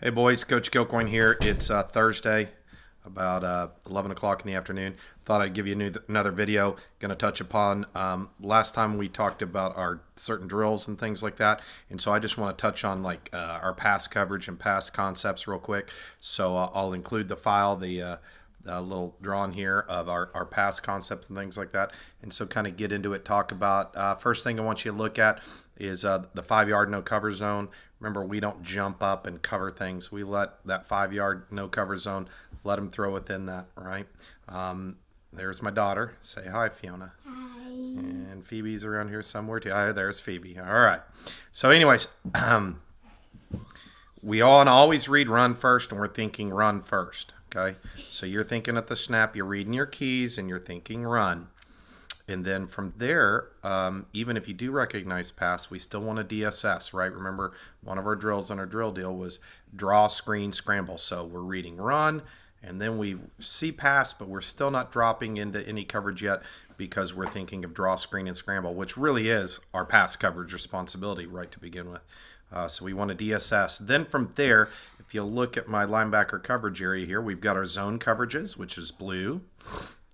Hey boys, Coach Kilcoyne here. It's Thursday, about 11 o'clock in the afternoon. Thought I'd give you another video. Going to touch upon, last time we talked about our certain drills and things like that. And so I just want to touch on like our pass coverage and pass concepts real quick. So I'll include the file, the little drawn here of our past concepts and things like that. And so kind of get into it, talk about, first thing I want you to look at is the 5-yard no cover zone. Remember, we don't jump up and cover things. We let that 5-yard no cover zone, let them throw within that, right? There's my daughter. Say hi, Fiona. Hi. And Phoebe's around here somewhere too. Hi, there's Phoebe. All right. So anyways, we all always read run first, and we're thinking run first, okay? So you're thinking at the snap, you're reading your keys, and you're thinking run. And then from there, even if you do recognize pass, we still want to DSS, right? Remember, one of our drills on our drill deal was draw, screen, scramble. So we're reading run, and then we see pass, but we're still not dropping into any coverage yet because we're thinking of draw, screen, and scramble, which really is our pass coverage responsibility right to begin with. So we want to DSS. Then from there, if you look at my linebacker coverage area here, we've got our zone coverages, which is blue.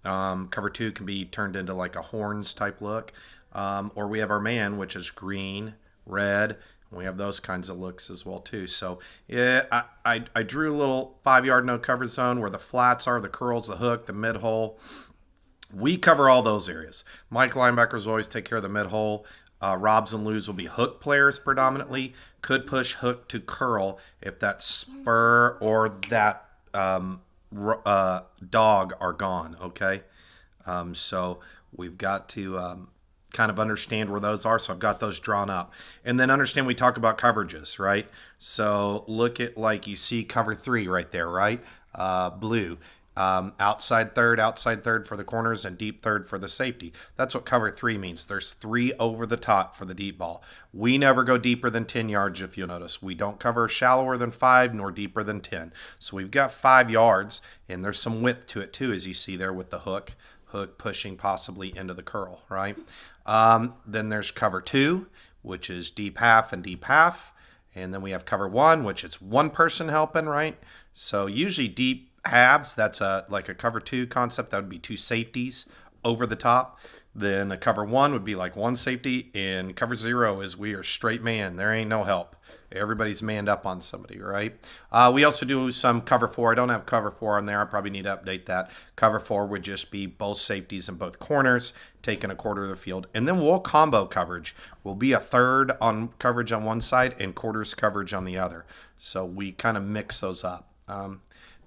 Cover 2 can be turned into like a horns type look. Or we have our man, which is green, red. And we have those kinds of looks as well too. So yeah, I drew a little 5-yard no cover zone where the flats are, the curls, the hook, the mid hole. We cover all those areas. Mike linebackers always take care of the mid hole. Robs and Lou's will be hook players predominantly. Could push hook to curl if that spur or that dog are gone, okay? So we've got to kind of understand where those are. So I've got those drawn up. And then understand we talk about coverages, right? So look at like you see cover 3 right there, right? Blue. Outside third for the corners, and deep third for the safety. That's what cover 3 means. There's 3 over the top for the deep ball. We never go deeper than 10 yards, if you'll notice. We don't cover shallower than 5 nor deeper than 10. So we've got 5 yards, and there's some width to it too, as you see there with the hook pushing possibly into the curl, right? Then there's cover 2, which is deep half and deep half. And then we have cover 1, which is one person helping, right? So usually deep halves, that's like a cover 2 concept. That would be 2 safeties over the top. Then a cover 1 would be like 1 safety, and cover 0 is we are straight man. There ain't no help. Everybody's manned up on somebody, right? We also do some cover 4. I don't have cover 4 on there. I probably need to update that. Cover 4 would just be both safeties and both corners, taking a quarter of the field. And then we'll combo coverage. We'll be a third on coverage on one side and quarters coverage on the other. So we kind of mix those up.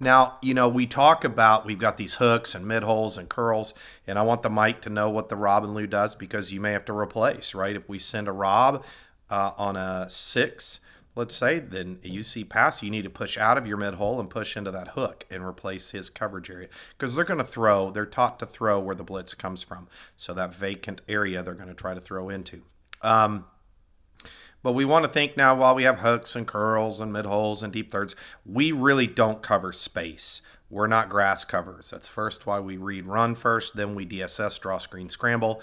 Now, you know, we talk about, we've got these hooks and mid holes and curls, and I want the mic to know what the Rob and Lou does, because you may have to replace, right? If we send a Rob on a 6, let's say, then you see pass, you need to push out of your mid hole and push into that hook and replace his coverage area, because they're going to throw, they're taught to throw where the blitz comes from. So that vacant area they're going to try to throw into. But we want to think now, while we have hooks and curls and mid holes and deep thirds, we really don't cover space. We're not grass covers. That's first why we read run first, then we DSS, draw, screen, scramble.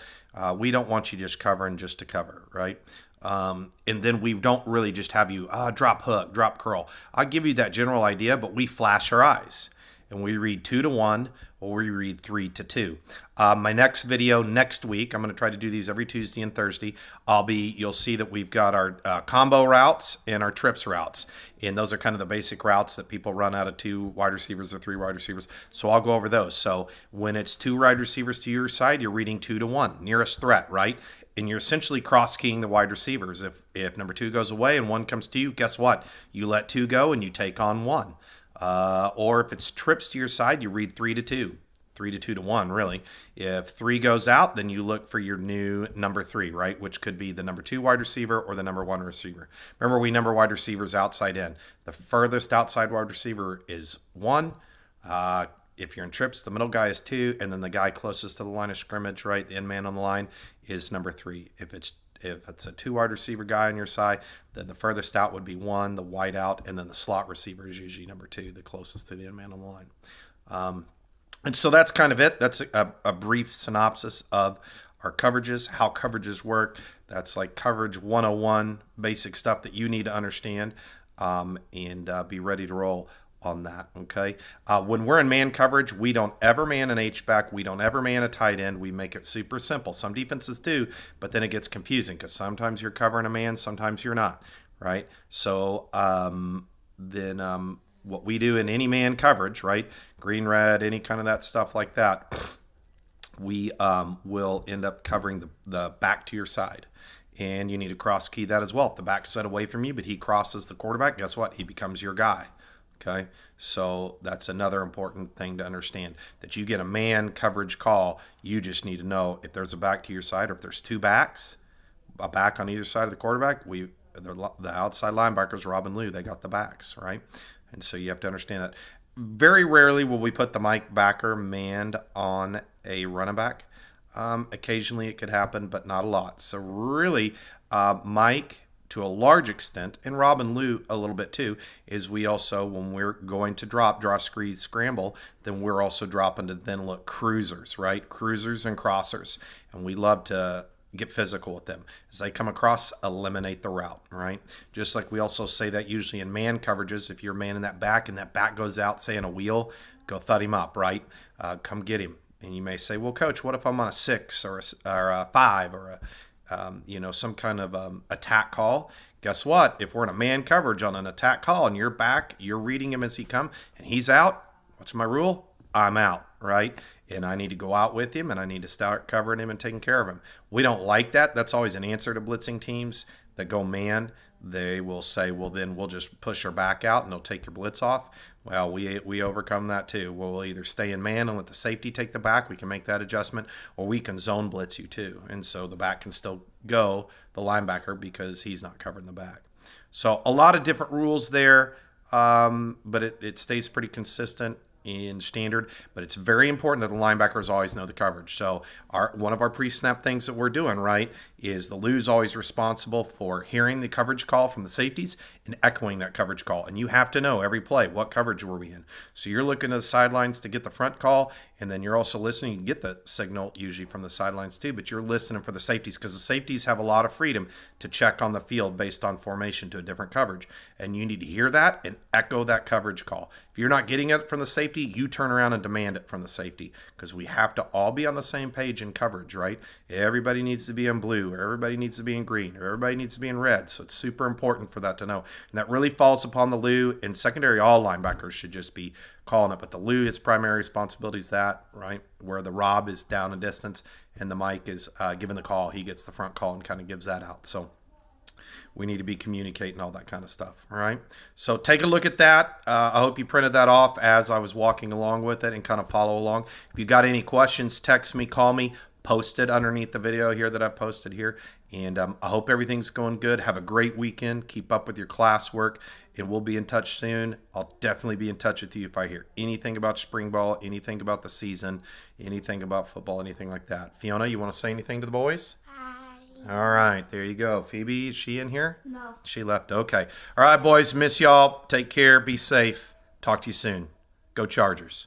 We don't want you just covering just to cover, right? And then we don't really just have you drop hook, drop curl. I'll give you that general idea, but we flash our eyes. And we read 2 to 1, or we read 3 to 2. My next video next week, I'm going to try to do these every Tuesday and Thursday. You'll see that we've got our combo routes and our trips routes. And those are kind of the basic routes that people run out of 2 wide receivers or 3 wide receivers. So I'll go over those. So when it's 2 wide receivers to your side, you're reading 2 to 1, nearest threat, right? And you're essentially cross-keying the wide receivers. If number 2 goes away and 1 comes to you, guess what? You let 2 go and you take on 1. Or if it's trips to your side, you read 3 to 2. 3 to 2 to 1, really. If 3 goes out, then you look for your new number 3, right? Which could be the number 2 wide receiver or the number 1 receiver. Remember, we number wide receivers outside in. The furthest outside wide receiver is 1. If you're in trips, the middle guy is 2, and then the guy closest to the line of scrimmage, right, the end man on the line, is number 3. If it's a 2 wide receiver guy on your side, then the furthest out would be 1, the wide out, and then the slot receiver is usually number 2, the closest to the end man on the line. And so that's kind of it. That's a brief synopsis of our coverages, how coverages work. That's like coverage 101, basic stuff that you need to understand. and be ready to roll on that. Okay. When we're in man coverage, we don't ever man an H-back. We don't ever man a tight end. We make it super simple. Some defenses do, but then it gets confusing because sometimes you're covering a man, sometimes you're not. Right. So then what we do in any man coverage, right? Green, red, any kind of that stuff like that, we will end up covering the back to your side. And you need to cross key that as well. If the back's set away from you, but he crosses the quarterback, guess what? He becomes your guy. Okay, so that's another important thing to understand, that you get a man coverage call. You just need to know if there's a back to your side, or if there's two backs, a back on either side of the quarterback. The outside linebackers, Rob and Lou, they got the backs, right? And so you have to understand that. Very rarely will we put the Mike backer manned on a running back. Occasionally it could happen, but not a lot. So really, Mike, to a large extent, and Rob and Lou a little bit too, is we also, when we're going to draw, squeeze, scramble, then we're also dropping to then look cruisers, right? Cruisers and crossers. And we love to get physical with them. As they come across, eliminate the route, right? Just like we also say that usually in man coverages, if you're manning that back and that back goes out, say in a wheel, go thud him up, right? Come get him. And you may say, well, coach, what if I'm on a 6 or a 5 or some kind of attack call? Guess what? If we're in a man coverage on an attack call and you're back, you're reading him as he comes, and he's out, what's my rule? I'm out, right? And I need to go out with him, and I need to start covering him and taking care of him. We don't like that. That's always an answer to blitzing teams that go man. They will say, well, then we'll just push our back out and they'll take your blitz off. Well, we overcome that too. We'll either stay in man and let the safety take the back. We can make that adjustment, or we can zone blitz you too. And so the back can still go, the linebacker, because he's not covering the back. So a lot of different rules there, but it stays pretty consistent in standard, but it's very important that the linebackers always know the coverage. So one of our pre-snap things that we're doing, right, is the Lou's always responsible for hearing the coverage call from the safeties and echoing that coverage call. And you have to know every play, what coverage were we in? So you're looking at the sidelines to get the front call, and then you're also listening. You can get the signal usually from the sidelines too, but you're listening for the safeties, because the safeties have a lot of freedom to check on the field based on formation to a different coverage. And you need to hear that and echo that coverage call. If you're not getting it from the safety, you turn around and demand it from the safety, because we have to all be on the same page in coverage, right? Everybody needs to be in blue, or everybody needs to be in green, or everybody needs to be in red. So it's super important for that to know. And that really falls upon the Lou. And secondary, all linebackers should just be calling it. But the Lou, his primary responsibility is that, right? Where the Rob is down a distance and the Mike is giving the call. He gets the front call and kind of gives that out. So we need to be communicating all that kind of stuff. All right. So take a look at that. I hope you printed that off as I was walking along with it and kind of follow along. If you got any questions, text me, call me, post it underneath the video here that I posted here. And I hope everything's going good. Have a great weekend. Keep up with your classwork, and we'll be in touch soon. I'll definitely be in touch with you if I hear anything about spring ball, anything about the season, anything about football, anything like that. Fiona, you want to say anything to the boys? All right, there you go. Phoebe, is she in here? No. She left. Okay. All right, boys, miss y'all. Take care. Be safe. Talk to you soon. Go Chargers.